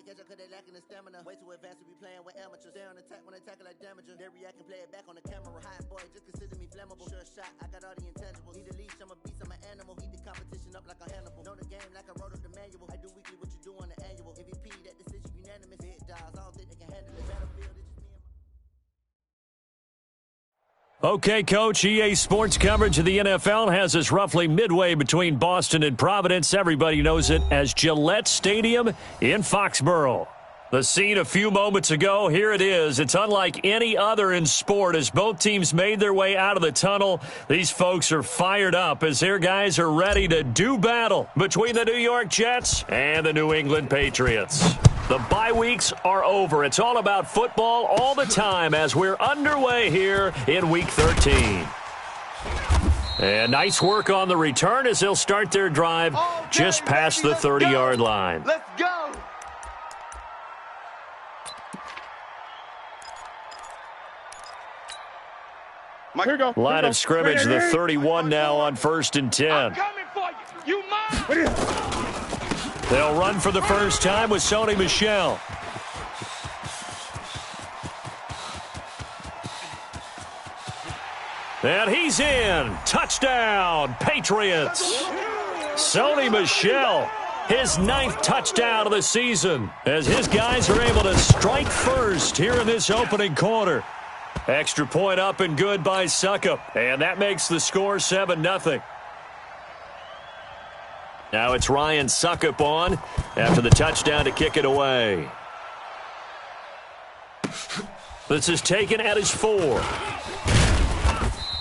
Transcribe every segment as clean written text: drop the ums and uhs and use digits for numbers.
catch up cause they lacking the stamina. Way too advanced to be playing with amateurs. They're on attack when they tackle like damager. They react and play it back on the camera. Hot boy, just consider me flammable. Sure shot, I got all the intangibles. Need a leash, I'm a beast, I'm an animal. Heat the competition up like a Hannibal. Know the game like I wrote up the manual. I do weekly what you do on the annual. MVP, that decision unanimous. Big dogs, I don't think they can handle it. Battlefield, it's just me and my... Okay, Coach, EA Sports coverage of the NFL has us roughly midway between Boston and Providence. Everybody knows it as Gillette Stadium in Foxborough. The scene a few moments ago, here it is. It's unlike any other in sport as both teams made their way out of the tunnel. These folks are fired up as their guys are ready to do battle between the New York Jets and the New England Patriots. The bye weeks are over. It's all about football all the time as we're underway here in Week 13. And nice work on the return as they'll start their drive just past the 30-yard line. Let's go! Here we go. Line of scrimmage, the 31 now on 1st and 10. I'm coming for you. You mind? They'll run for the first time with Sony Michel. And he's in. Touchdown, Patriots. Sony Michel, his 9th touchdown of the season as his guys are able to strike first here in this opening quarter. Extra point up and good by Suckup. And that makes the score 7-0. Now it's Ryan Suckup on after the touchdown to kick it away. This is taken at his 4.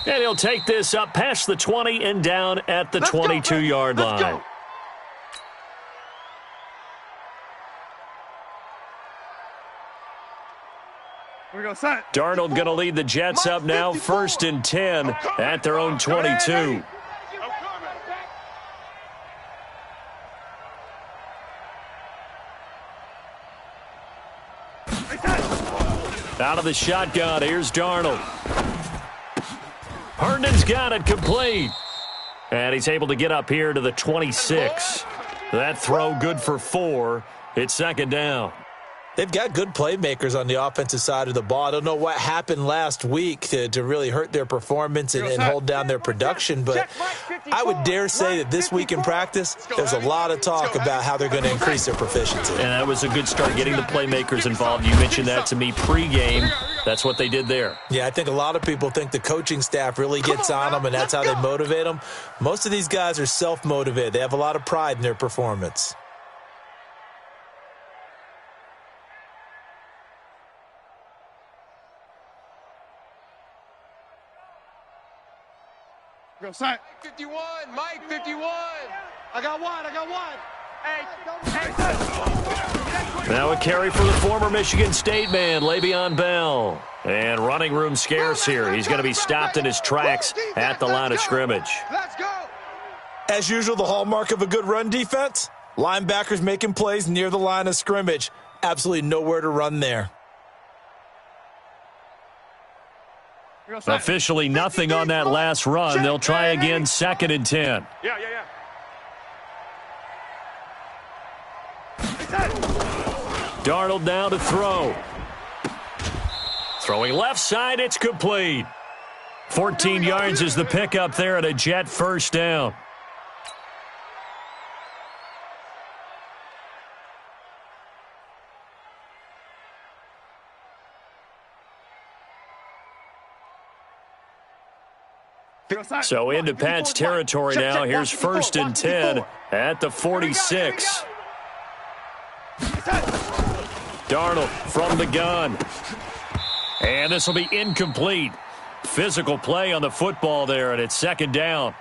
And he'll take this up past the 20 and down at the 22-yard line. Darnold going to lead the Jets up now, 1st and 10 at their own 22. Out of the shotgun, here's Darnold. Herndon's got it complete. And he's able to get up here to the 26. That throw good for 4. It's 2nd down. They've got good playmakers on the offensive side of the ball. I don't know what happened last week to really hurt their performance and hold down their production, but I would dare say that this week in practice, there's a lot of talk about how they're going to increase their proficiency. And that was a good start, getting the playmakers involved. You mentioned that to me pregame. That's what they did there. Yeah, I think a lot of people think the coaching staff really gets on them, and that's how they motivate them. Most of these guys are self-motivated. They have a lot of pride in their performance. Go, Mike 51, Mike 51. I got one. Hey. Now a carry for the former Michigan State man, Le'Veon Bell. And running room scarce here. He's going to be stopped in his tracks at the line of scrimmage. Let's go. As usual, the hallmark of a good run defense, linebackers making plays near the line of scrimmage. Absolutely nowhere to run there. Officially nothing on that last run. They'll try again, 2nd and 10. Yeah. Darnold now to throw. Throwing left side, it's complete. 14 yards is the pickup there at a Jet 1st down. So into Pat's territory now. Here's 1st and 10 at the 46. Darnold from the gun. And this will be incomplete. Physical play on the football there, and it's 2nd down.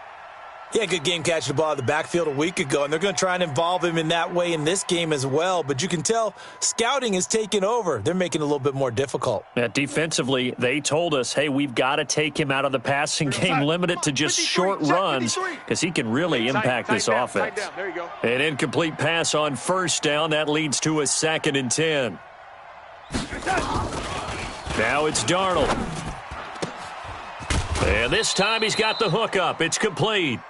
Yeah, good game catching the ball in the backfield a week ago, and they're going to try and involve him in that way in this game as well. But you can tell scouting is taking over. They're making it a little bit more difficult. Yeah, defensively, they told us, hey, we've got to take him out of the passing game, limit it to just short runs, because he can really impact this offense. There you go. An incomplete pass on 1st down. That leads to a 2nd and 10. Now it's Darnold. And this time he's got the hook up. It's complete.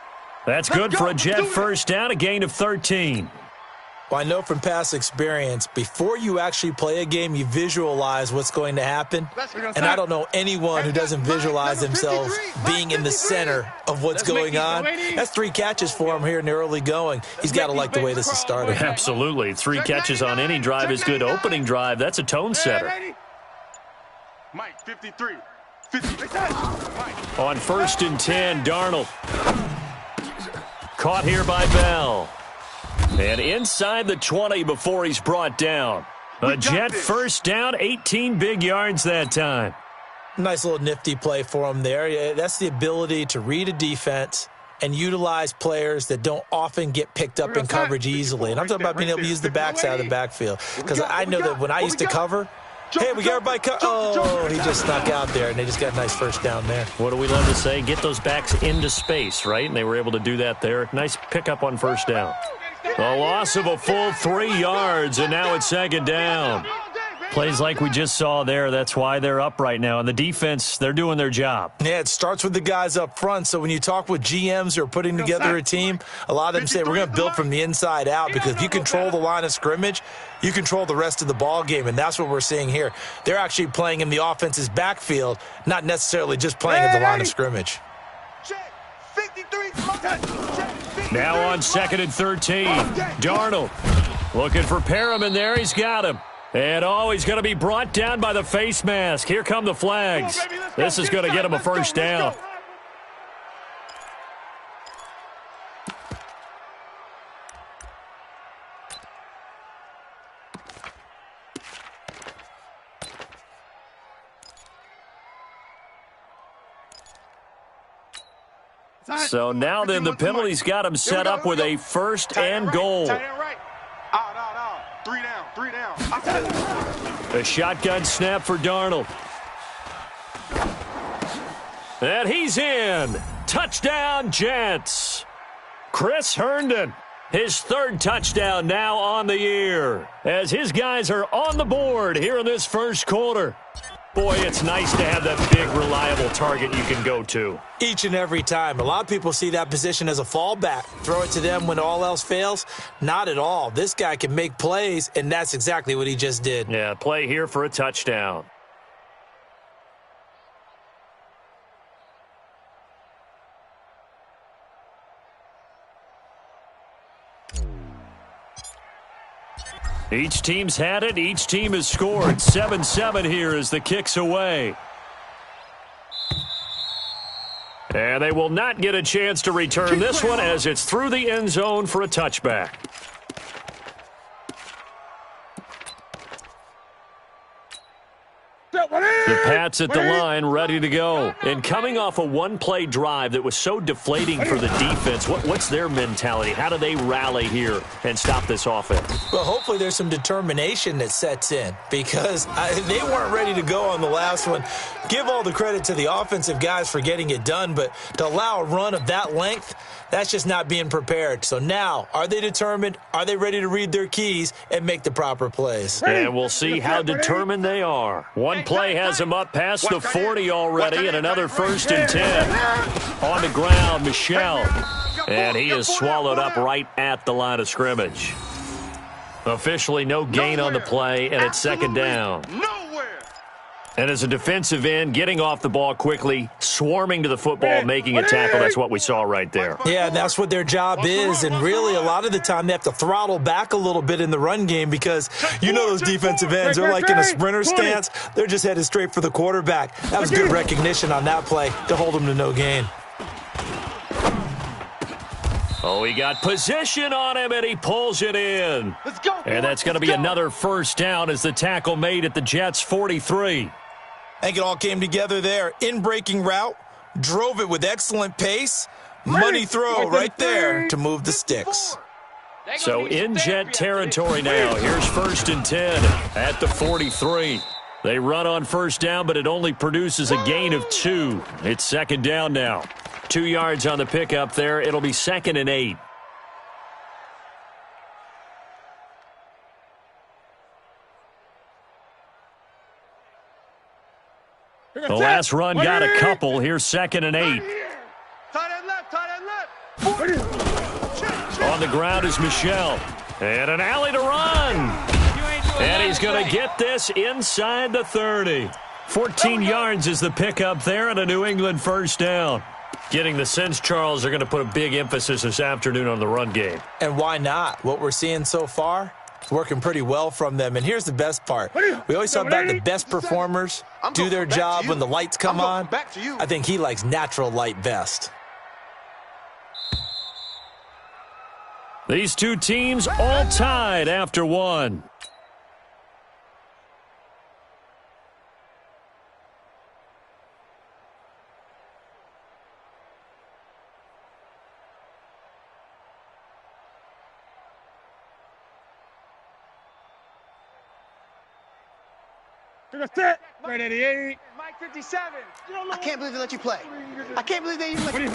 That's good for a Jet 1st down, a gain of 13. Well, I know from past experience, before you actually play a game, you visualize what's going to happen. And I don't know anyone who doesn't visualize themselves being in the center of what's going on. That's 3 catches for him here in the early going. He's got to like the way this is starting. Absolutely. 3 catches on any drive is good. Opening drive, that's a tone setter. Mike, 53. 53. On 1st and 10, Darnold. Caught here by Bell. And inside the 20 before he's brought down. A Jet first down, 18 big yards that time. Nice little nifty play for him there. That's the ability to read a defense and utilize players that don't often get picked up in coverage easily. And I'm talking about being able to use the backside of the backfield. Because I know that when I used to cover, hey, we got everybody oh, he just snuck out there, and they just got a nice first down there. What do we love to say? Get those backs into space, right? And they were able to do that there. Nice pickup on first down. A loss of a full 3 yards, and now it's 2nd down. Plays like we just saw there. That's why they're up right now. And the defense, they're doing their job. Yeah, it starts with the guys up front. So when you talk with GMs who are putting together a team, a lot of them say we're going to build from the inside out, because if you control the line of scrimmage, you control the rest of the ball game, and that's what we're seeing here. They're actually playing in the offense's backfield, not necessarily just playing at the line of scrimmage. Now on 2nd and 13, Darnold looking for Perriman there. He's got him. And, he's going to be brought down by the face mask. Here come the flags. This is going to get him a first down. So now then the penalty's got him set up with a 1st and goal. Out. 3 down. A shotgun snap for Darnold. And he's in. Touchdown, Jets. Chris Herndon, his 3rd touchdown now on the year, as his guys are on the board here in this first quarter. Boy, it's nice to have that big, reliable target you can go to. Each and every time. A lot of people see that position as a fallback. Throw it to them when all else fails. Not at all. This guy can make plays, and that's exactly what he just did. Yeah, play here for a touchdown. Each team's had it. Each team has scored. 7-7 here as the kick's away. And they will not get a chance to return this one, as it's through the end zone for a touchback. The Pats at the line, ready to go. And coming off a one-play drive that was so deflating for the defense, what's their mentality? How do they rally here and stop this offense? Well, hopefully there's some determination that sets in, because they weren't ready to go on the last one. Give all the credit to the offensive guys for getting it done, but to allow a run of that length, that's just not being prepared. So now, are they determined? Are they ready to read their keys and make the proper plays? And we'll see how determined they are. One play has them up past the 40 already, and another 1st and 10. On the ground, Michel. And he is swallowed up right at the line of scrimmage. Officially no gain on the play, and it's 2nd down. And as a defensive end, getting off the ball quickly, swarming to the football, making a tackle, that's what we saw right there. Yeah, and that's what their job is. And really, a lot of the time, they have to throttle back a little bit in the run game, because you know those defensive ends, they're like in a sprinter stance. They're just headed straight for the quarterback. That was good recognition on that play to hold them to no gain. Oh, he got position on him, and he pulls it in. Let's go. And that's going to be another first down as the tackle made at the Jets' 43. I think it all came together there. In-breaking route, drove it with excellent pace. Money throw right there to move the sticks. So in Jet territory now. Here's 1st and 10 at the 43. They run on first down, but it only produces a gain of 2. It's 2nd down now. 2 yards on the pickup there. It'll be 2nd and 8. The last run got a couple. Here's 2nd and 8. Tight end left. On the ground is Michel. And an alley to run. And he's going to get this inside the 30. 14 yards is the pickup there and a New England first down. Getting the sense, Charles, they're going to put a big emphasis this afternoon on the run game. And why not? What we're seeing so far, it's working pretty well from them. And here's the best part. We always talk about the best performers do their job when the lights come on. I think he likes natural light best. These two teams all tied after one. Right 88. Mike 57. I can't believe they let you play. I can't believe they even let you.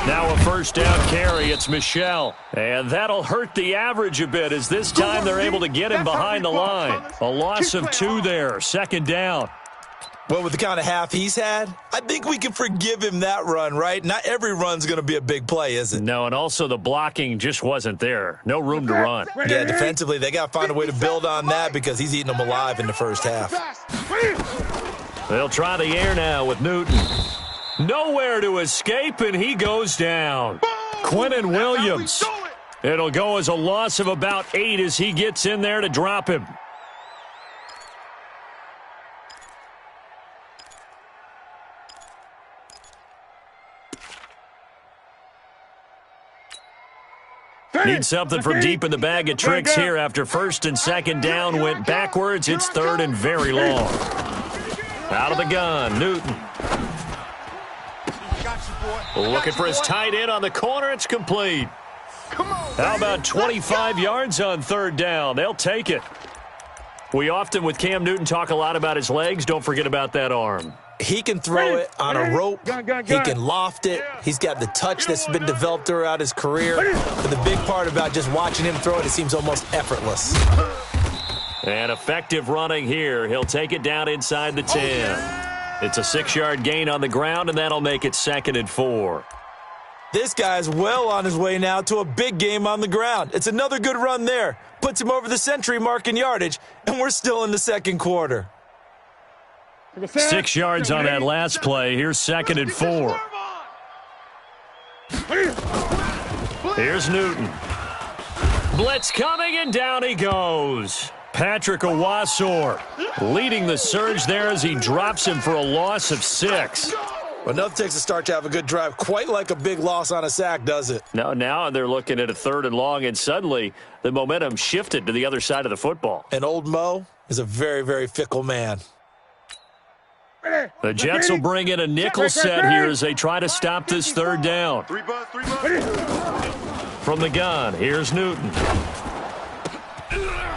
Now a first down carry. It's Michel. And that'll hurt the average a bit as this time they're able to get him behind the line. A loss of 2 there. Second down. Well, with the kind of half he's had, I think we can forgive him that run, right? Not every run's going to be a big play, is it? No, and also the blocking just wasn't there. No room to run. Yeah, defensively, they got to find a way to build on that because he's eating them alive in the first half. They'll try the air now with Newton. Nowhere to escape, and he goes down. Quinnen Williams. It'll go as a loss of about 8 as he gets in there to drop him. Need something from deep in the bag of tricks here after first and second down went backwards. It's third and very long. Out of the gun, Newton. Looking for his tight end on the corner. It's complete. How about 25 yards on third down? They'll take it. We often, with Cam Newton, talk a lot about his legs. Don't forget about that arm. He can throw it on a rope. He can loft it. He's got the touch that's been developed throughout his career. But the big part about just watching him throw it, it seems almost effortless. And effective running here. He'll take it down inside the 10. It's a 6-yard gain on the ground, and that'll make it 2nd and 4. This guy's well on his way now to a big game on the ground. It's another good run there. Puts him over the century mark in yardage, and we're still in the second quarter. 6 yards on that last play. Here's 2nd and 4. Here's Newton. Blitz coming, and down he goes. Patrick Owasor leading the surge there as he drops him for a loss of 6. Well, nothing takes a start to have a good drive quite like a big loss on a sack, does it? No, now they're looking at a 3rd and long, and suddenly the momentum shifted to the other side of the football. And old Mo is a very, very fickle man. The Jets will bring in a nickel set here as they try to stop this 3rd down. From the gun, here's Newton.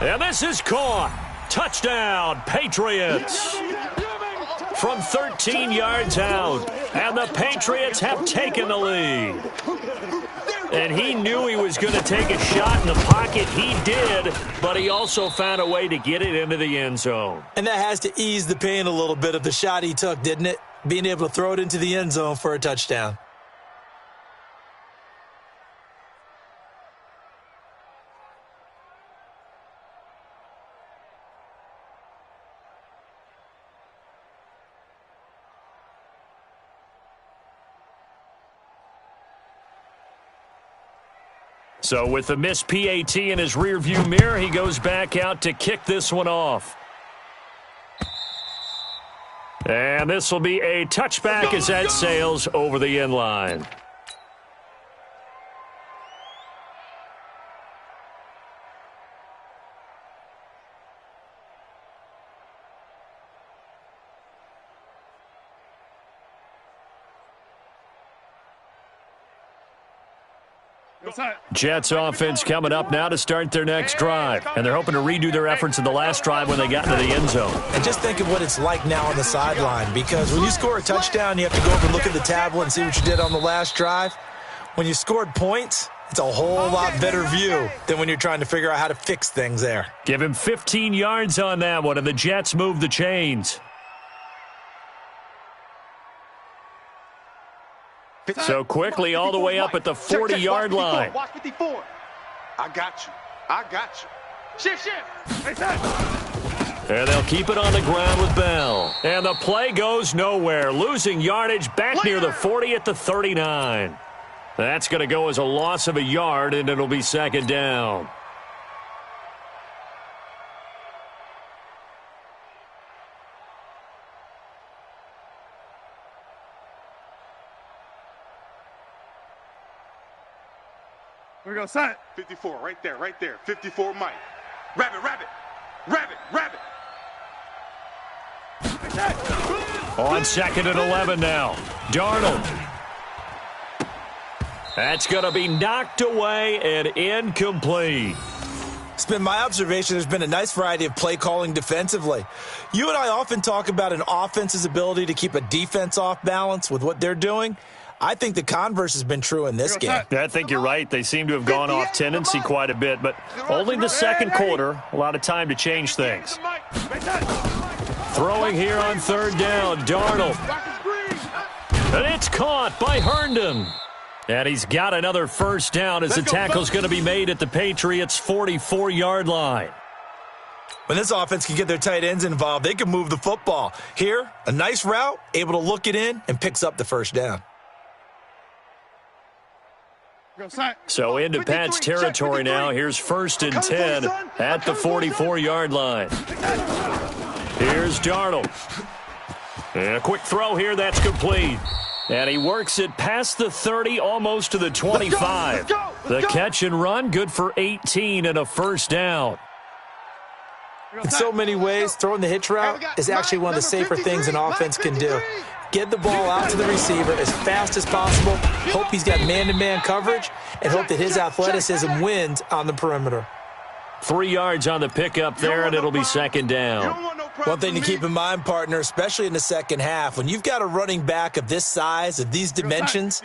And this is caught. Touchdown, Patriots. From 13 yards out, and the Patriots have taken the lead. And he knew he was going to take a shot in the pocket. He did, but he also found a way to get it into the end zone. And that has to ease the pain a little bit of the shot he took, didn't it? Being able to throw it into the end zone for a touchdown. So with the missed PAT in his rearview mirror, he goes back out to kick this one off. And this will be a touchback as that sails over the end line. Jets offense coming up now to start their next drive. And they're hoping to redo their efforts in the last drive when they got into the end zone. And just think of what it's like now on the sideline, because when you score a touchdown, you have to go over and look at the tablet and see what you did on the last drive. When you scored points, it's a whole lot better view than when you're trying to figure out how to fix things there. Give him 15 yards on that one, and the Jets move the chains. So quickly all the way up at the 40-yard line. I got you. I got you. Shift. Hey, set. And they'll keep it on the ground with Bell. And the play goes nowhere, losing yardage back near the 40 at the 39. That's going to go as a loss of a yard, and it'll be second down. We go, set. 54, right there. 54, Mike. Rabbit. On second and 11 now. Darnold. That's going to be knocked away and incomplete. It's been my observation there's been a nice variety of play calling defensively. You and I often talk about an offense's ability to keep a defense off balance with what they're doing. I think the converse has been true in this game. I think you're right. They seem to have gone off tendency quite a bit, but only the second quarter. A lot of time to change things. Throwing here on third down, Darnold. And it's caught by Herndon. And he's got another first down as the tackle's going to be made at the Patriots' 44-yard line. When this offense can get their tight ends involved, they can move the football. Here, a nice route, able to look it in, and picks up the first down. So into Pat's territory now. Here's first and 10 at the 44-yard line. Here's Darnold. And a quick throw here, that's complete. And he works it past the 30, almost to the 25. The catch and run, good for 18 and a first down. In so many ways, throwing the hitch route is actually one of the safer things an offense can do. Get the ball out to the receiver as fast as possible, hope he's got man-to-man coverage, and hope that his athleticism wins on the perimeter. 3 yards on the pickup there, and it'll be second down. One thing to keep in mind, partner, especially in the second half, when you've got a running back of this size, of these dimensions,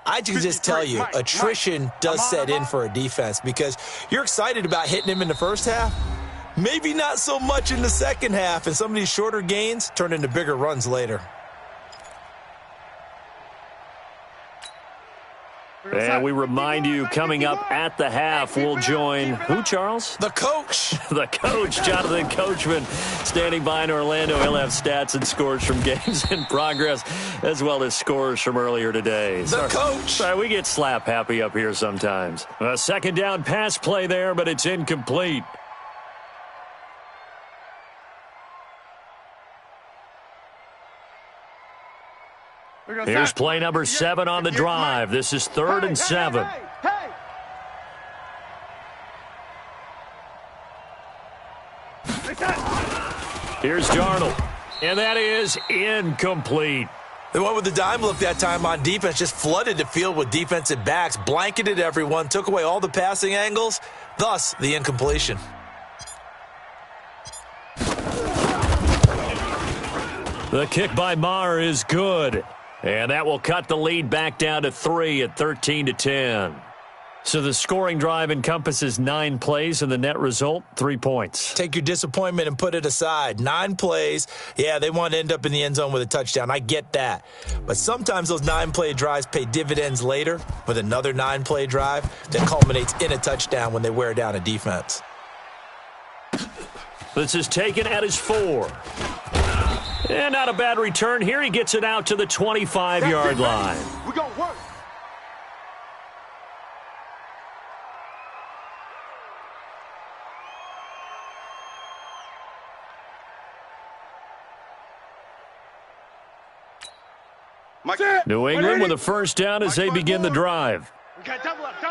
I can just tell you, attrition does set in for a defense because you're excited about hitting him in the first half, maybe not so much in the second half, and some of these shorter gains turn into bigger runs later. And we remind you, coming up at the half, we'll join who, Charles? The coach. The coach, Jonathan Coachman, standing by in Orlando. He'll have stats and scores from games in progress, as well as scores from earlier today. The coach. Sorry, we get slap happy up here sometimes. A second down pass play there, but it's incomplete. Here's play number 7 on the drive. This is 3rd and 7. Here's Darnold. And that is incomplete. They went with the dime look that time on defense, just flooded the field with defensive backs, blanketed everyone, took away all the passing angles, thus the incompletion. The kick by Maher is good. And that will cut the lead back down to 3 at 13-10. So the scoring drive encompasses 9 plays, and the net result, 3 points. Take your disappointment and put it aside. 9 plays, yeah, they want to end up in the end zone with a touchdown. I get that. But sometimes those 9-play drives pay dividends later with another 9-play drive that culminates in a touchdown when they wear down a defense. This is taken at his 4. And not a bad return here. He gets it out to the 25-yard line. We're going to work. New England with a first down as they begin the drive. We got double up.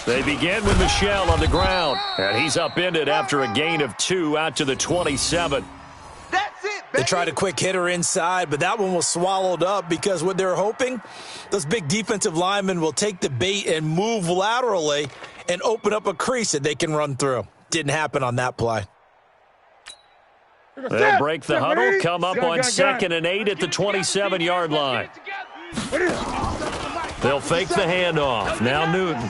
They begin with Michel on the ground, and he's upended after a gain of 2 out to the 27. That's it, baby. They tried a quick hitter inside, but that one was swallowed up because what they're hoping, those big defensive linemen will take the bait and move laterally and open up a crease that they can run through. Didn't happen on that play. They'll break the huddle, come up on 2nd and 8 at the 27-yard line. They'll fake the handoff. Now Newton.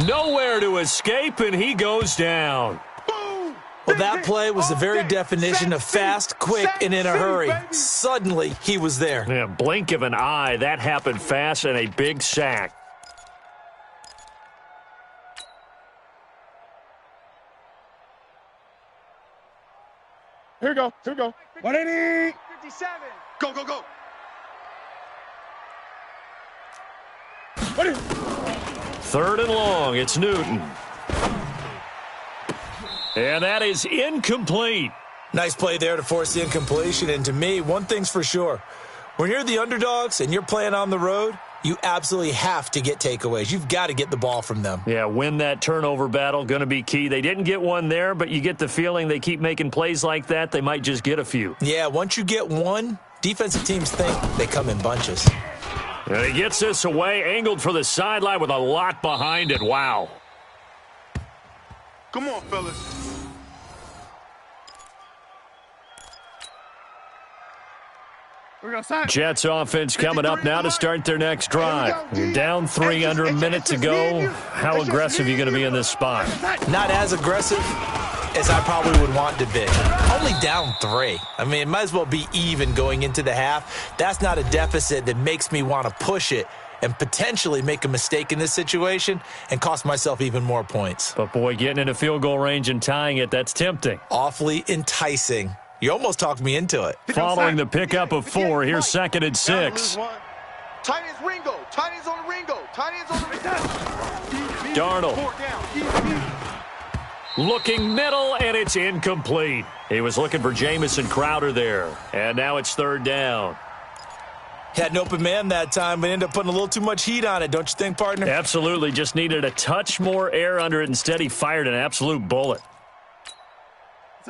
Nowhere to escape, and he goes down. Well, that play was the very definition of fast, quick, and in a hurry. Suddenly, he was there. Yeah, blink of an eye. That happened fast and a big sack. Here we go. Here we go. 180. 57. Go, go, go. What is? Third and long. It's Newton. And that is incomplete. Nice play there to force the incompletion. And to me, one thing's for sure. When you're the underdogs and you're playing on the road, you absolutely have to get takeaways. You've got to get the ball from them. Yeah, win that turnover battle, going to be key. They didn't get one there, but you get the feeling they keep making plays like that, they might just get a few. Yeah, once you get one, defensive teams think they come in bunches. And he gets this away, angled for the sideline with a lot behind it. Wow. Come on, fellas. We're going to sign. Jets offense coming up now to start their next drive. You're down 3 under a minute to go. How aggressive are you going to be in this spot? Not as aggressive as I probably would want to be. Only down 3. I mean, it might as well be even going into the half. That's not a deficit that makes me want to push it and potentially make a mistake in this situation and cost myself even more points. But, boy, getting into field goal range and tying it, that's tempting. Awfully enticing. You almost talked me into it. Following the pickup of 4, here's 2nd and 6. Tight ends Ringo. Tight ends on the Ringo. Tight ends on the Ringo. Darnold. Looking middle, and it's incomplete. He was looking for Jamison Crowder there. And now it's 3rd down. Had an open man that time, but ended up putting a little too much heat on it, don't you think, partner? Absolutely. Just needed a touch more air under it. Instead, he fired an absolute bullet.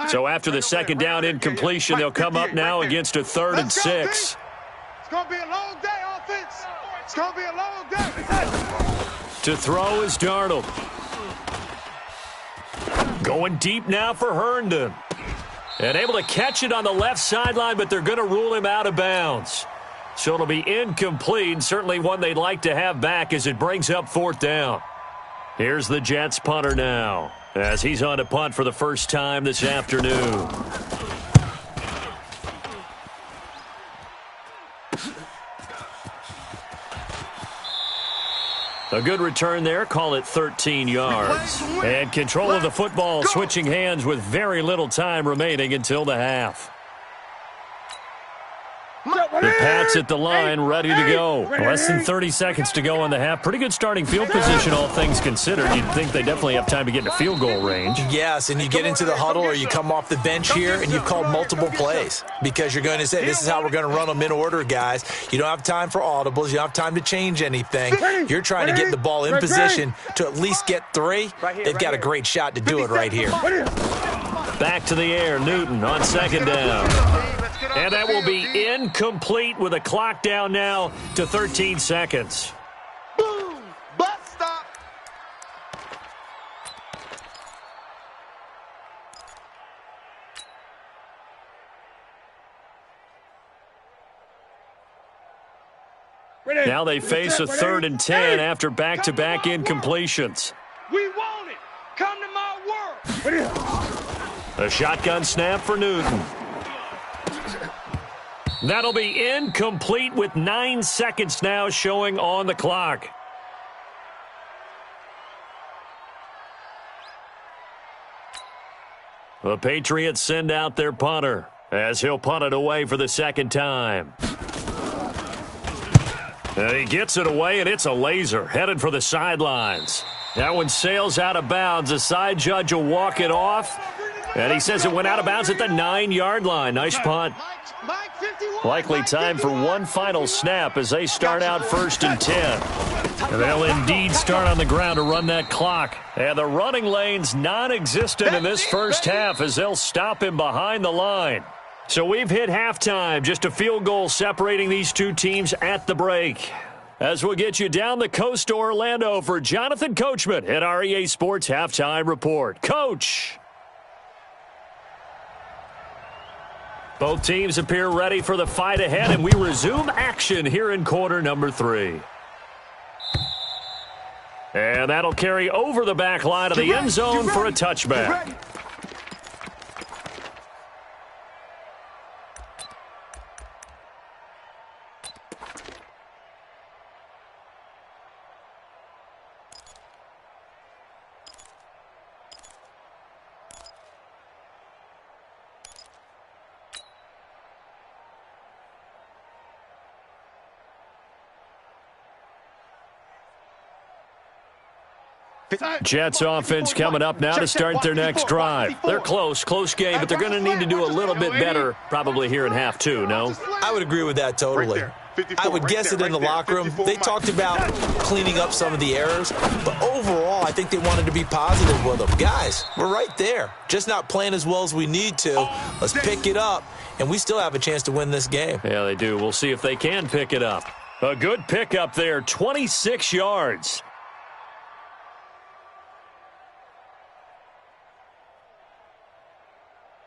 So after the 2nd down incompletion, they'll come up now against a 3rd and 6. It's going to be a long day, offense. It's going to be a long day. To throw is Darnold. Going deep now for Herndon. And able to catch it on the left sideline, but they're going to rule him out of bounds. So it'll be incomplete, certainly one they'd like to have back as it brings up 4th down. Here's the Jets punter now, as he's on to punt for the first time this afternoon. A good return there, call it 13 yards. And control of the football, switching hands with very little time remaining until the half. The Pats at the line, ready to go. Less than 30 seconds to go in the half. Pretty good starting field position, all things considered. You'd think they definitely have time to get into field goal range. Yes, and you get into the huddle or you come off the bench here and you've called multiple plays because you're going to say, this is how we're going to run them in order, guys. You don't have time for audibles. You don't have time to change anything. You're trying to get the ball in position to at least get 3. They've got a great shot to do it right here. Back to the air, Newton on 2nd down. And that will be incomplete with a clock down now to 13 seconds. Boom! Butt stop! Now they face a 3rd and 10 after back-to-back incompletions. We want it! Come to my world! A shotgun snap for Newton. That'll be incomplete with 9 seconds now showing on the clock. The Patriots send out their punter as he'll punt it away for the 2nd time. And he gets it away, and it's a laser headed for the sidelines. That one sails out of bounds. The side judge will walk it off, and he says it went out of bounds at the 9-yard line. Nice punt. Likely time for one final snap as they start out 1st and 10. And they'll indeed start on the ground to run that clock. And the running lane's non-existent in this first half as they'll stop him behind the line. So we've hit halftime, just a field goal separating these two teams at the break. As we'll get you down the coast to Orlando for Jonathan Coachman at REA Sports Halftime Report. Coach! Both teams appear ready for the fight ahead, and we resume action here in quarter number 3. And that'll carry over the back line of the end zone for a touchback. Jets offense coming up now to start their next drive. They're close game, but they're going to need to do a little bit better probably here in half two, no? I would agree with that totally. I would guess it in the locker room. They talked about cleaning up some of the errors, but overall, I think they wanted to be positive with them. Guys, we're right there. Just not playing as well as we need to. Let's pick it up, and we still have a chance to win this game. Yeah, they do. We'll see if they can pick it up. A good pickup there, 26 yards.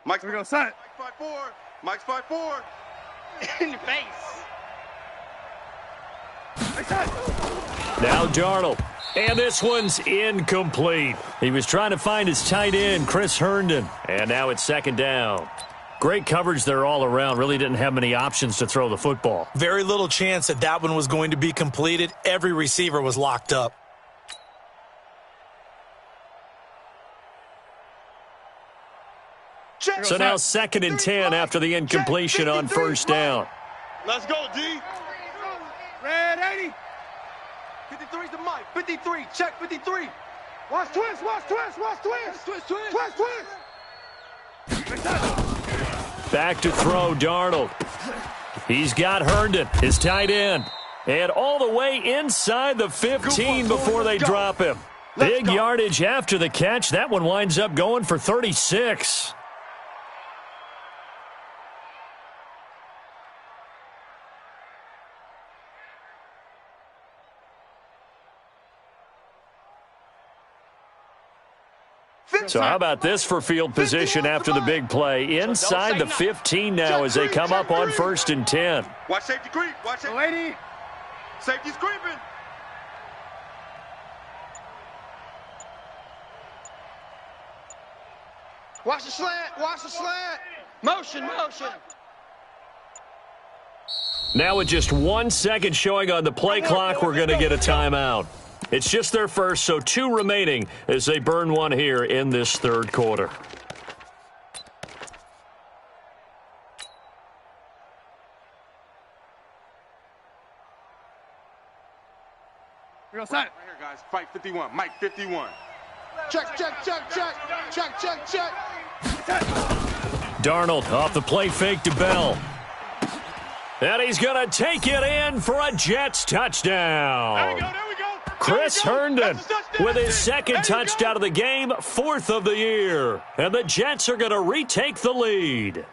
Mike's Here we go, set. Mike's 5-4. Mike's 5-4. In your face. Now Darnold. And this one's incomplete. He was trying to find his tight end, Chris Herndon. And now it's second down. Great coverage there all around. Really didn't have many options to throw the football. Very little chance that that one was going to be completed. Every receiver was locked up. So now 2nd and 10 after the incompletion on first down. Let's go, D. Red 80. 53's the Mike. 53. Check 53. Watch twist. Back to throw, Darnold. He's got Herndon, his tight end. And all the way inside the 15 before they drop him. Big yardage after the catch. That one winds up going for 36. So how about this for field position after the big play? Inside the 15 now as they come up on 1st and 10. Watch safety creep. Watch safety. Lady. Safety's creeping. Watch the slant. Motion. Now with just 1 second showing on the play clock, we're going to get a timeout. It's just their first, so 2 remaining as they burn one here in this 3rd quarter. Here we go, set. Right here, guys. Fight 51. Mike 51. Check. Darnold off the play fake to Bell. And he's going to take it in for a Jets touchdown. There we go. Chris Herndon with his 2nd touchdown of the game, 4th of the year. And the Jets are going to retake the lead.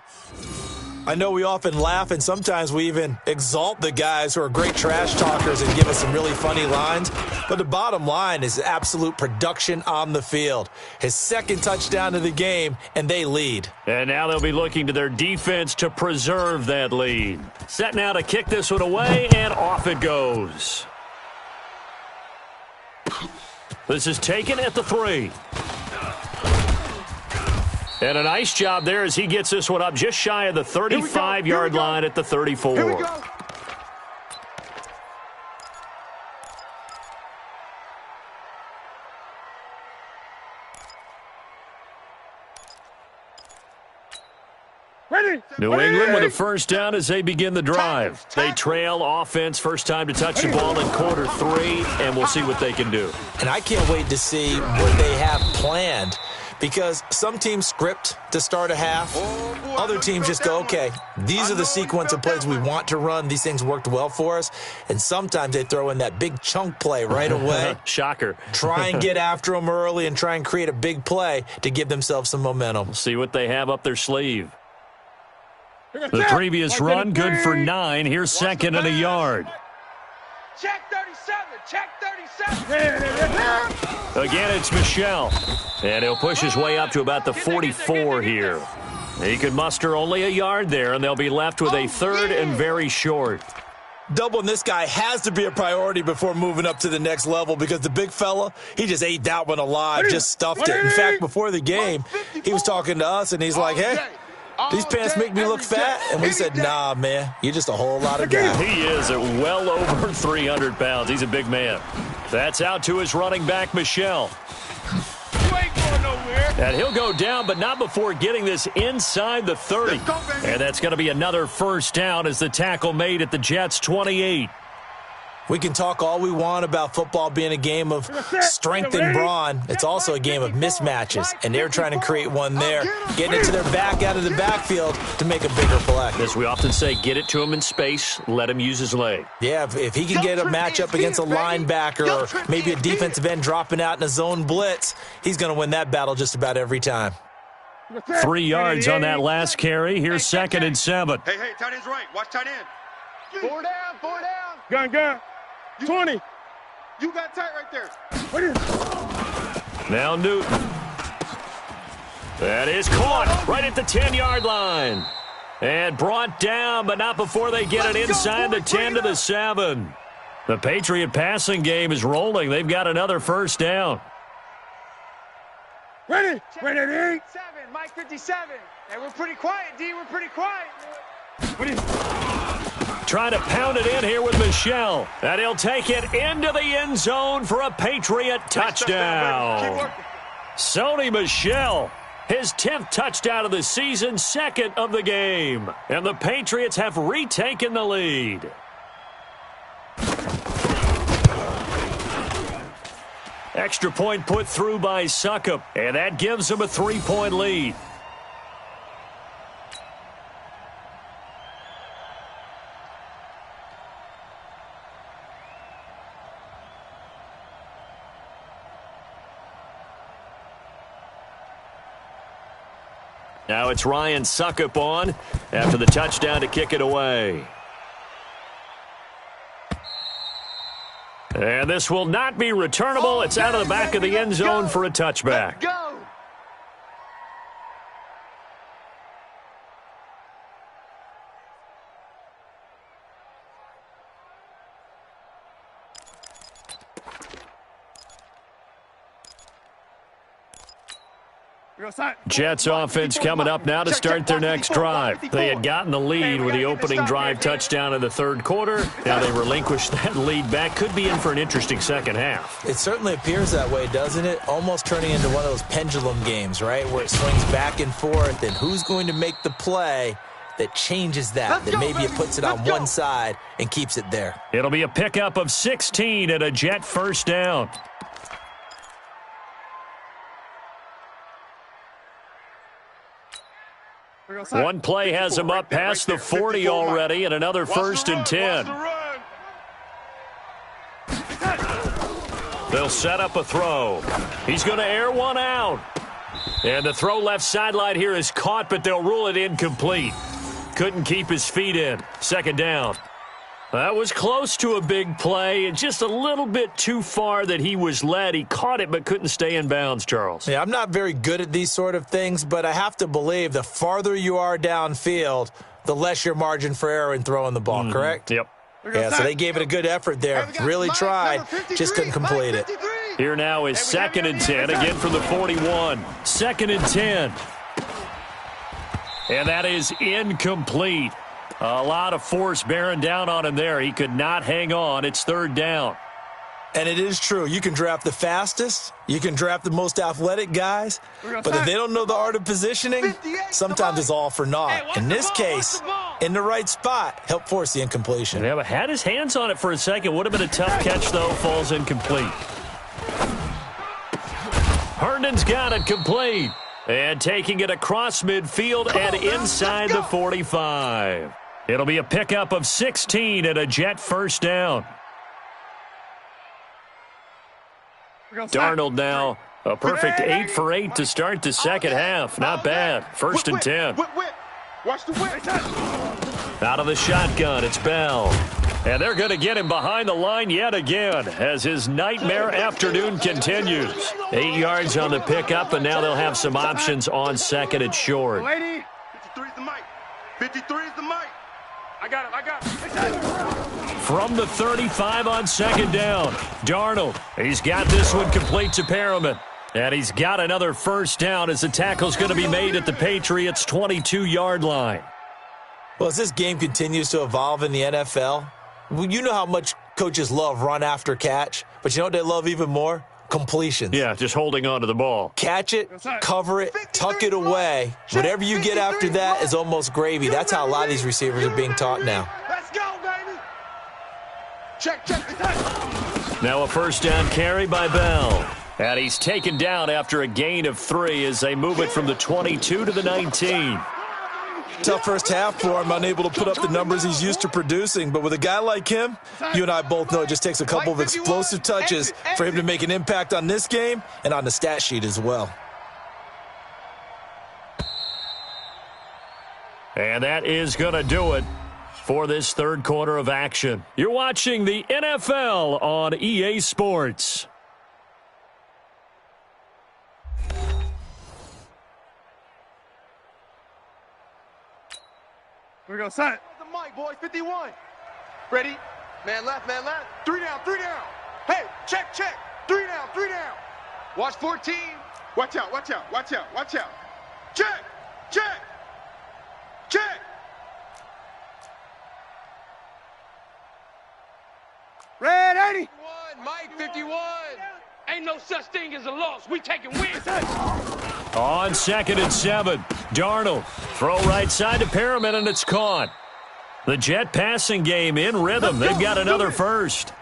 I know we often laugh, and sometimes we even exalt the guys who are great trash talkers and give us some really funny lines. But the bottom line is absolute production on the field. His 2nd touchdown of the game, and they lead. And now they'll be looking to their defense to preserve that lead. Set now to kick this one away, and off it goes. This is taken at the 3. And a nice job there as he gets this one up just shy of the 35-yard line at the 34. Here we go. Ready. New England with a first down as they begin the drive. They trail offense, first time to touch the ball in quarter 3, and we'll see what they can do. And I can't wait to see what they have planned, because some teams script to start a half. Other teams just go, okay, these are the sequence of plays we want to run. These things worked well for us. And sometimes they throw in that big chunk play right away. Shocker. Try and get after them early and try and create a big play to give themselves some momentum. See what they have up their sleeve. The previous run, good for 9. Here's 2nd and a yard. Check 37. Again, it's Michel. And he'll push his way up to about the 44 here. He could muster only a yard there, and they'll be left with a 3rd and very short. Doubling this guy has to be a priority before moving up to the next level, because the big fella, he just ate that one alive, just stuffed it. In fact, before the game, he was talking to us, and he's like, hey, these pants make me look fat? And we said, nah, man, you're just a whole lot of guy. He is at well over 300 pounds. He's a big man. That's out to his running back, Michel. You ain't going nowhere. And he'll go down, but not before getting this inside the 30. And that's going to be another first down as the tackle made at the Jets' 28. We can talk all we want about football being a game of strength and brawn. It's also a game of mismatches, and they're trying to create one there, getting it to their back out of the backfield to make a bigger play. As we often say, get it to him in space, let him use his leg. Yeah, if he can get a matchup against a linebacker or maybe a defensive end dropping out in a zone blitz, he's going to win that battle just about every time. 3 yards on that last carry. Here's 2nd and 7. Hey, tight end's right. Watch tight end. 4 down. Gun. 20. You got tight right there. Now Newton. That is caught right at the 10-yard line. And brought down, but not before they get it inside the 10 to the 7. The Patriot passing game is rolling. They've got another first down. Ready, D. 7, Mike 57. Hey, we're pretty quiet, D. We're pretty quiet. Trying to pound it in here with Michelle. And he'll take it into the end zone for a Patriot touchdown. Sony Michel, his 10th touchdown of the season, 2nd of the game. And the Patriots have retaken the lead. Extra point put through by Suckup, and that gives them a 3-point lead. Now it's Ryan Suckup on after the touchdown to kick it away. And this will not be returnable. It's out of the back of the end zone for a touchback. Go. Jets offense coming up now to start their next drive. They had gotten the lead with the opening drive touchdown in the 3rd quarter. Now they relinquished that lead back. Could be in for an interesting second half. It certainly appears that way, doesn't it? Almost turning into one of those pendulum games, right, where it swings back and forth, and who's going to make the play that changes that maybe it puts it on one side and keeps it there. It'll be a pickup of 16 and a Jet first down. One play has him up past the 40 already, and another 1st and 10. They'll set up a throw. He's going to air one out. And the throw left sideline here is caught, but they'll rule it incomplete. Couldn't keep his feet in. 2nd down. That was close to a big play, and just a little bit too far that he was led. He caught it but couldn't stay in bounds, Charles. Yeah, I'm not very good at these sort of things, but I have to believe the farther you are downfield, the less your margin for error in throwing the ball, correct? Yep. Yeah, so they gave it a good effort there. Really tried, just couldn't complete it. Here now is 2nd and 10, again from the 41. 2nd and 10. And that is incomplete. A lot of force bearing down on him there. He could not hang on. It's 3rd down. And it is true. You can draft the fastest. You can draft the most athletic guys. But if they don't know the art of positioning, sometimes it's all for naught. In this case, in the right spot, help force the incompletion. Yeah, but had his hands on it for a second. Would have been a tough catch, though. Falls incomplete. Herndon's got it complete. And taking it across midfield and inside the 45. It'll be a pickup of 16 and a Jet first down. Darnold now a perfect 8 for 8 to start the second half. Not bad. 1st and 10. Watch the whip. Out of the shotgun, it's Bell. And they're going to get him behind the line yet again as his nightmare afternoon continues. 8 yards on the pickup, and now they'll have some options on 2nd and short. 53 is the mic. 53 is the mic. I got him. From the 35 on 2nd down, Darnold. He's got this one complete to Perriman. And he's got another first down as the tackle's going to be made at the Patriots' 22-yard line. Well, as this game continues to evolve in the NFL, you know how much coaches love run after catch, but you know what they love even more? Completions. Yeah, just holding on to the ball. Catch it, cover it, tuck it away. Whatever you get after that is almost gravy. That's how a lot of these receivers are being taught now. Let's go, baby. Check, check. Now a first down carry by Bell. And he's taken down after a gain of 3 as they move it from the 22 to the 19. Tough first half for him, unable to put up the numbers he's used to producing. But with a guy like him, you and I both know it just takes a couple of explosive touches for him to make an impact on this game and on the stat sheet as well. And that is going to do it for this third quarter of action. You're watching the NFL on EA Sports. We're going to sign it. The mic, boys, 51. Ready? Man left, man left. 3 down, 3 down. Hey, check, check. 3 down, 3 down. Watch 14. Watch out, watch out, watch out, watch out. Check, check, check. Red 80. 51, Mike 51. Ain't no such thing as a loss. We taking wins. On 2nd and 7, Darnold. Throw right side to Perriman, and it's caught. The Jet passing game in rhythm. They've got another first.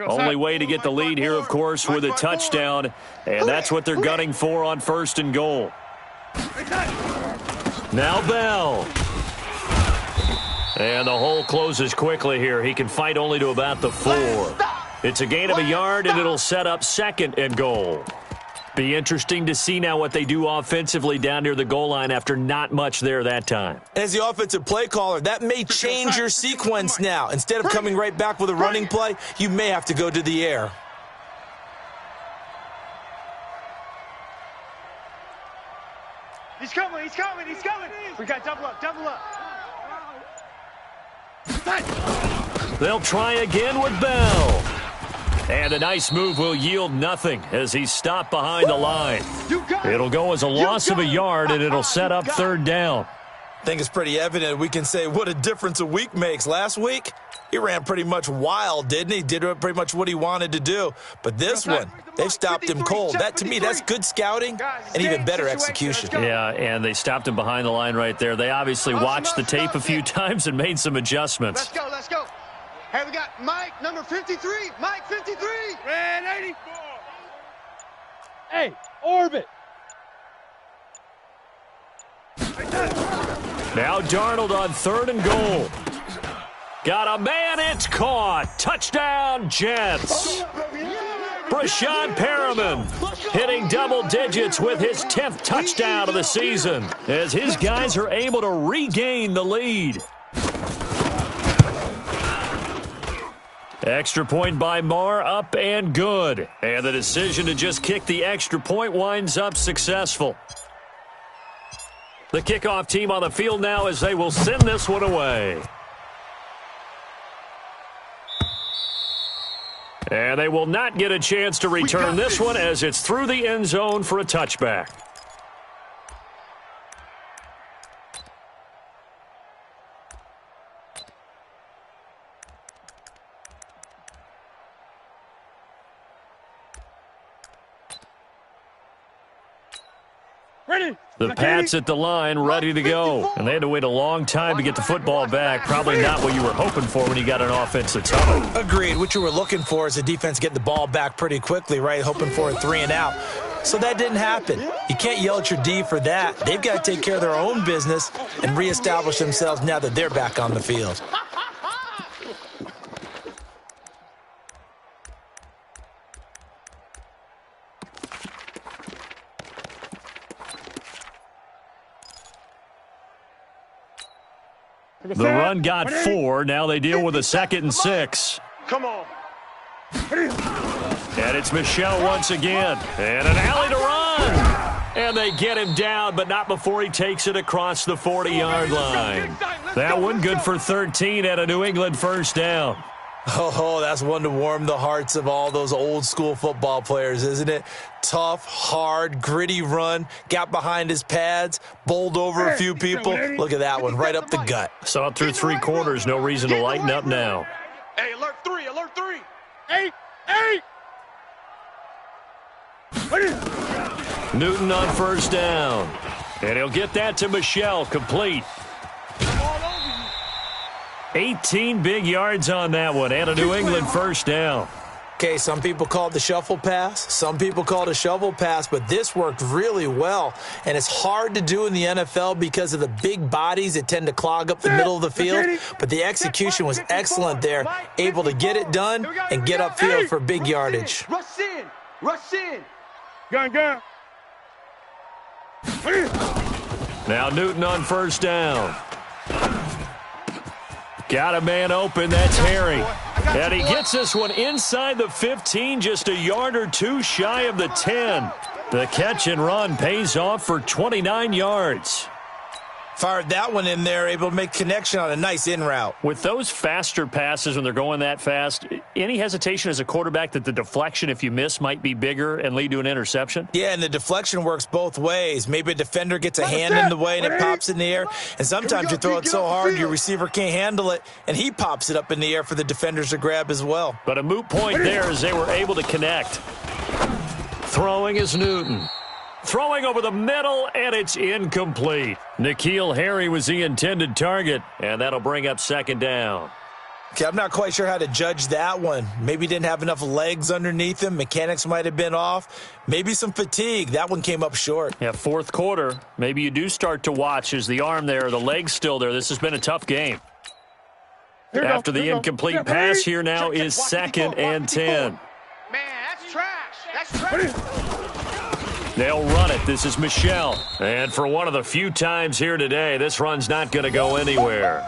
Only way to get the lead here, of course, with a touchdown, and that's what they're gunning for on 1st and goal. Now Bell. And the hole closes quickly here. He can fight only to about the 4. It's a gain of a yard, and it'll set up 2nd and goal. Be interesting to see now what they do offensively down near the goal line after not much there that time. As the offensive play caller, that may change your sequence now. Instead of coming right back with a running play, you may have to go to the air. He's coming, he's coming, he's coming. We got double up, double up. They'll try again with Bell. And a nice move will yield nothing as he's stopped behind the line. It'll go as a loss of a yard, and it'll set up 3rd down. I think it's pretty evident we can say what a difference a week makes. Last week, he ran pretty much wild, didn't he? Did pretty much what he wanted to do. But this one, they've stopped him cold. That, to me, that's good scouting and even better execution. Yeah, and they stopped him behind the line right there. They obviously watched the tape a few times and made some adjustments. Let's go, let's go. Hey, we got Mike, number 53. Mike, 53. Red 80. Hey, orbit. Now Darnold on 3rd and goal. Got a man, it's caught. Touchdown, Jets. Brashad Perriman hitting double digits with his 10th touchdown of the season as his guys are able to regain the lead. Extra point by Marr, up and good. And the decision to just kick the extra point winds up successful. The kickoff team on the field now as they will send this one away. And they will not get a chance to return this one as it's through the end zone for a touchback. The Pats at the line, ready to go. And they had to wait a long time to get the football back. Probably not what you were hoping for when you got an offense that's humming. Agreed. What you were looking for is the defense getting the ball back pretty quickly, right? Hoping for a 3 and out. So that didn't happen. You can't yell at your D for that. They've got to take care of their own business and reestablish themselves now that they're back on the field. The run got 4. Now they deal with a 2nd and 6. Come on. And it's Michel once again. And an alley to run. And they get him down, but not before he takes it across the 40-yard line. That one good for 13 and a New England first down. Oh, that's one to warm the hearts of all those old-school football players, isn't it? Tough, hard, gritty run, got behind his pads, bowled over a few people. Look at that one, right up the gut. Saw it through 3 quarters, no reason to lighten up now. Hey, alert 3, alert 3. 8, 8. Newton on first down. And he'll get that to Michelle, complete. 18 big yards on that one, and a New England first down. Okay, some people call it the shuffle pass. Some people call it a shovel pass, but this worked really well. And it's hard to do in the NFL because of the big bodies that tend to clog up the middle of the field. But the execution was excellent there, able to get it done and get upfield for big yardage. Rush in. Rush in. Gun. Now Newton on first down. Got a man open, that's Harry. And he gets this one inside the 15, just a yard or two shy of the 10. The catch and run pays off for 29 yards. Fired that one in there, able to make connection on a nice in route. With those faster passes when they're going that fast, any hesitation as a quarterback that the deflection, if you miss, might be bigger and lead to an interception? Yeah, and the deflection works both ways. Maybe a defender gets a hand in the way and it pops in the air. And sometimes you throw it so hard your receiver can't handle it, and he pops it up in the air for the defenders to grab as well. But a moot point there as they were able to connect. Throwing is Newton. Throwing over the middle, and it's incomplete. N'Keal Harry was the intended target, and that'll bring up second down. Okay, I'm not quite sure how to judge that one. Maybe didn't have enough legs underneath him. Mechanics might have been off. Maybe some fatigue. That one came up short. Yeah, fourth quarter. Maybe you do start to watch as the arm there, the leg's still there. This has been a tough game. After the incomplete pass, here now is second and 10. Man, that's trash. That's trash. They'll run it. This is Michelle. And for one of the few times here today, this run's not going to go anywhere.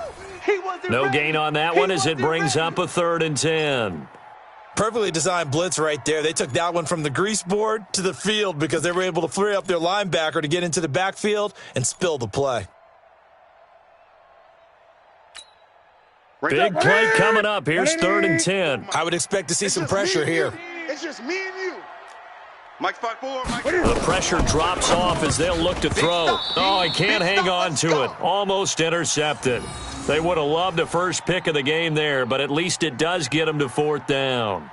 No gain on that one as it brings up a 3rd and 10. Perfectly designed blitz right there. They took that one from the grease board to the field because they were able to free up their linebacker to get into the backfield and spill the play. Big play coming up. Here's 3rd and 10. I would expect to see some pressure here. It's just me and you. Mike's 5-4. Mike. The pressure drops off as they'll look to throw. Oh, he can't hang on to it. Almost intercepted. They would have loved a first pick of the game there, but at least it does get them to 4th down.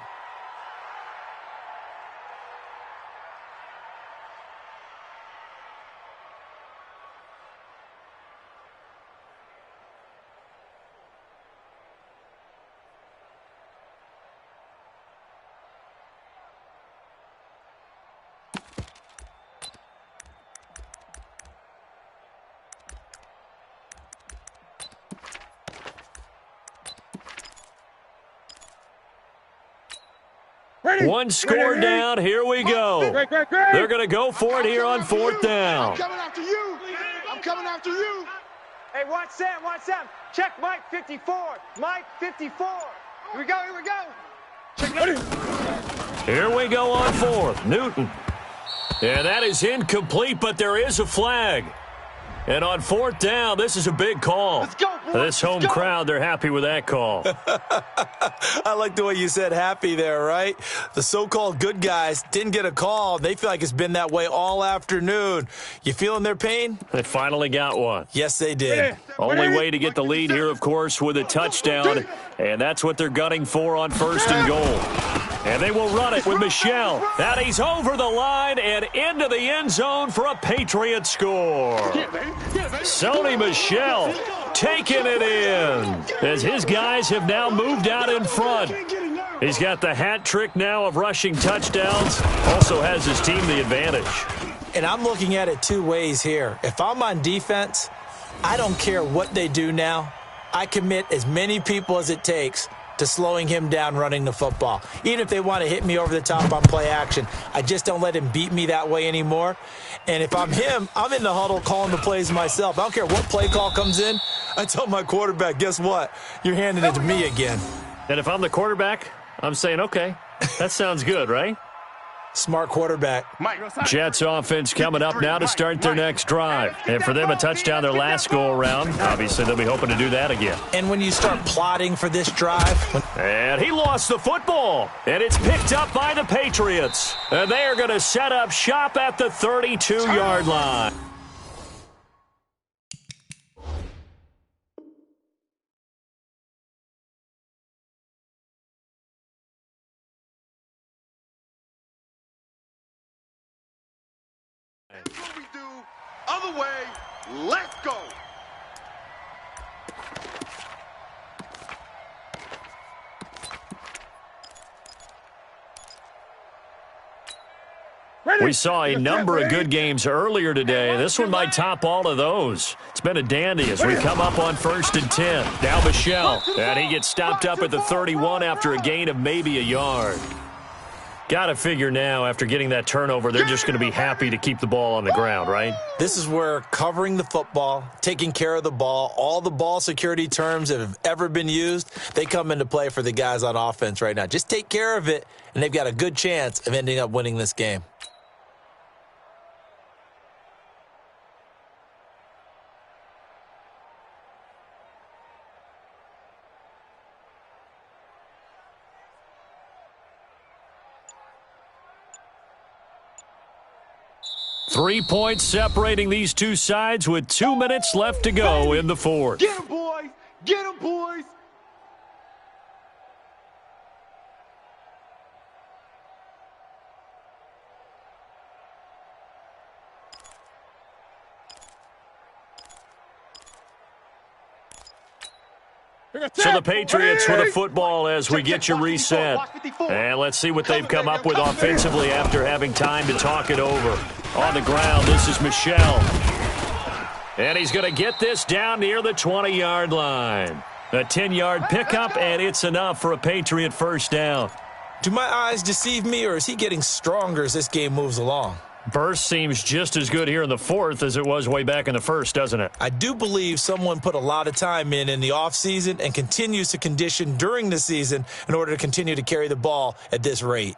One score down. Here we go. They're going to go for it here on 4th down. I'm coming after you. I'm coming after you. Hey, watch Sam, watch Sam. Check Mike 54. Mike 54. Here we go, here we go. Check Here we go on 4th. Newton. And that is incomplete, but there is a flag. And on 4th down, this is a big call. Let's go, boys. This home crowd, they're happy with that call. I like the way you said happy there, right? The so-called good guys didn't get a call. They feel like it's been that way all afternoon. You feeling their pain? They finally got one. Yes, they did. Only way to get the lead here, of course, with a touchdown. And that's what they're gunning for on 1st and goal. And they will run it with Michelle. And he's over the line and into the end zone for a Patriot score. Sony Michel taking it in as his guys have now moved out in front. He's got the hat trick now of rushing touchdowns. Also has his team the advantage. And I'm looking at it two ways here. If I'm on defense, I don't care what they do now. I commit as many people as it takes to slowing him down running the football. Even if they want to hit me over the top on play action, I just don't let him beat me that way anymore. And if I'm him, I'm in the huddle calling the plays myself. I don't care what play call comes in. I tell my quarterback, guess what? You're handing it to me again. And if I'm the quarterback, I'm saying, okay, that sounds good, right? Smart quarterback. Jets offense coming up now to start their next drive. And for them, a touchdown their last go-around. Obviously, they'll be hoping to do that again. And when you start plotting for this drive. And he lost the football. And it's picked up by the Patriots. And they are going to set up shop at the 32-yard line. of the way. Let's go. We saw a number of good games earlier today. This one might top all of those. It's been a dandy as we come up on 1st and 10. Now Michelle, and he gets stopped up at the 31 after a gain of maybe a yard. Got to figure now, after getting that turnover, they're just going to be happy to keep the ball on the ground, right? This is where covering the football, taking care of the ball, all the ball security terms that have ever been used, they come into play for the guys on offense right now. Just take care of it, and they've got a good chance of ending up winning this game. Three points separating these two sides with 2 minutes left to go in the fourth. Get him, boys. Get him, boys. So the Patriots with a football as we get you reset. And let's see what they've come up with offensively after having time to talk it over. On the ground, this is Michelle. And he's going to get this down near the 20-yard line. A 10-yard pickup, and it's enough for a Patriot first down. Do my eyes deceive me, or is he getting stronger as this game moves along? Burst seems just as good here in the fourth as it was way back in the first, doesn't it? I do believe someone put a lot of time in the offseason and continues to condition during the season in order to continue to carry the ball at this rate.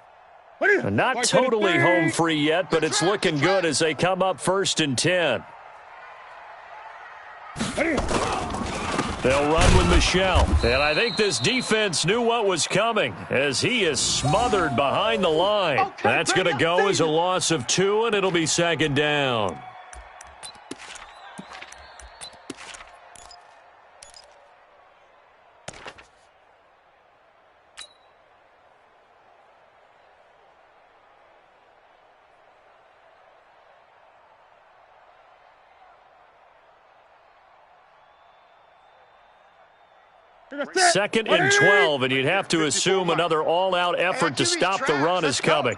Not totally home free yet, but it's looking good as they come up 1st and 10. They'll run with Michelle. And I think this defense knew what was coming as he is smothered behind the line. That's going to go as a loss of 2, and it'll be 2nd down. Second and 12, and you'd have to assume another all-out effort to stop the run is coming.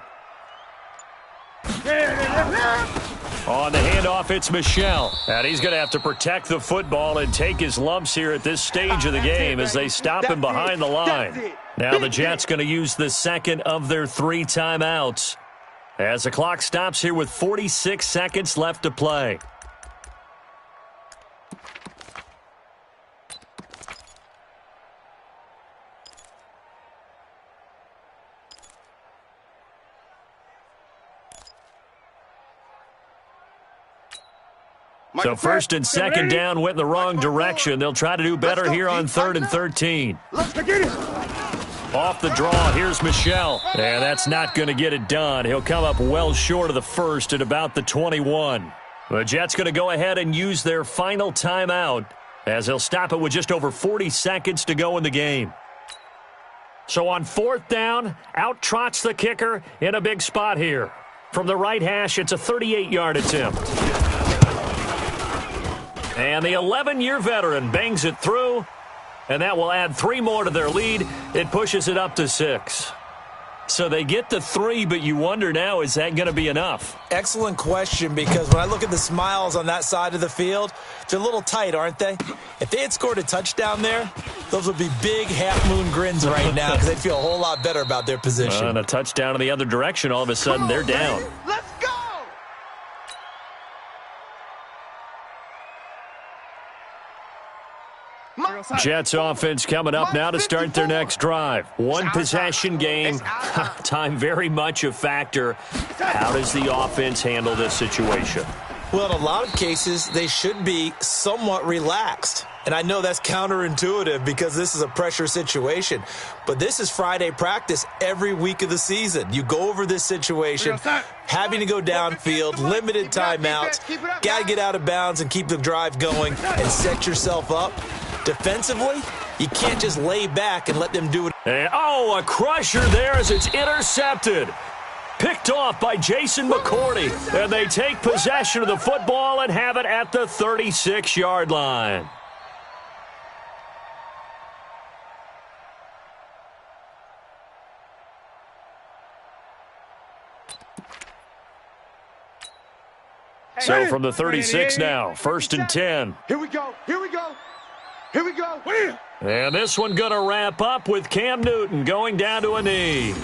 On the handoff, it's Michelle. And he's going to have to protect the football and take his lumps here at this stage of the game as they stop him behind the line. Now the Jets going to use the second of their 3 timeouts as the clock stops here with 46 seconds left to play. So 1st and 2nd down went in the wrong direction. They'll try to do better here on 3rd and 13. Off the draw, here's Michelle. And that's not going to get it done. He'll come up well short of the first at about the 21. The Jets going to go ahead and use their final timeout as they'll stop it with just over 40 seconds to go in the game. So on 4th down, out trots the kicker in a big spot here. From the right hash, it's a 38-yard attempt. And the 11-year veteran bangs it through, and that will add 3 more to their lead. It pushes it up to 6. So they get to 3, but you wonder now, is that going to be enough? Excellent question, because when I look at the smiles on that side of the field, they're a little tight, aren't they? If they had scored a touchdown there, those would be big half-moon grins right now because they'd feel a whole lot better about their position. And a touchdown in the other direction, all of a sudden they're down. Let's go! Jets offense coming up now to start their next drive. One possession game. Time very much a factor. How does the offense handle this situation? Well, in a lot of cases, they should be somewhat relaxed. And I know that's counterintuitive because this is a pressure situation. But this is Friday practice every week of the season. You go over this situation, having to go downfield, limited timeouts, got to get out of bounds and keep the drive going and set yourself up. Defensively, you can't just lay back and let them do it. And, a crusher there as it's intercepted. picked off by Jason McCourty. And they take possession of the football and have it at the 36-yard line. So from the 36 now, 1st and 10. Here we go. Here we go. Here we go. And this one going to wrap up with Cam Newton going down to a knee.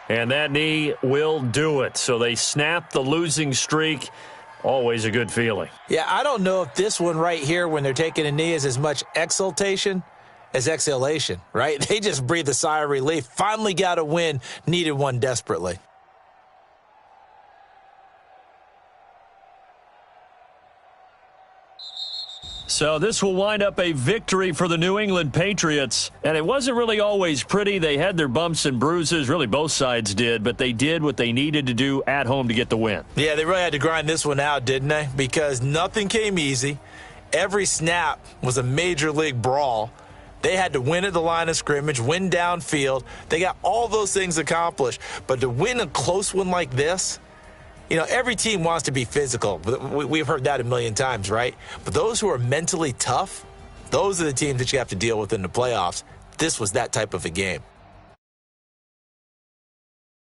And that knee will do it. So they snap the losing streak. Always a good feeling. Yeah, I don't know if this one right here when they're taking a knee is as much exultation as exhalation, right? They just breathe a sigh of relief. Finally got a win. Needed one desperately. So this will wind up a victory for the New England Patriots. And it wasn't really always pretty. They had their bumps and bruises. Really, both sides did. But they did what they needed to do at home to get the win. Yeah, they really had to grind this one out, didn't they? Because nothing came easy. Every snap was a major league brawl. They had to win at the line of scrimmage, win downfield. They got all those things accomplished. But to win a close one like this, you know, every team wants to be physical. We've heard that a million times, right? But those who are mentally tough, those are the teams that you have to deal with in the playoffs. This was that type of a game.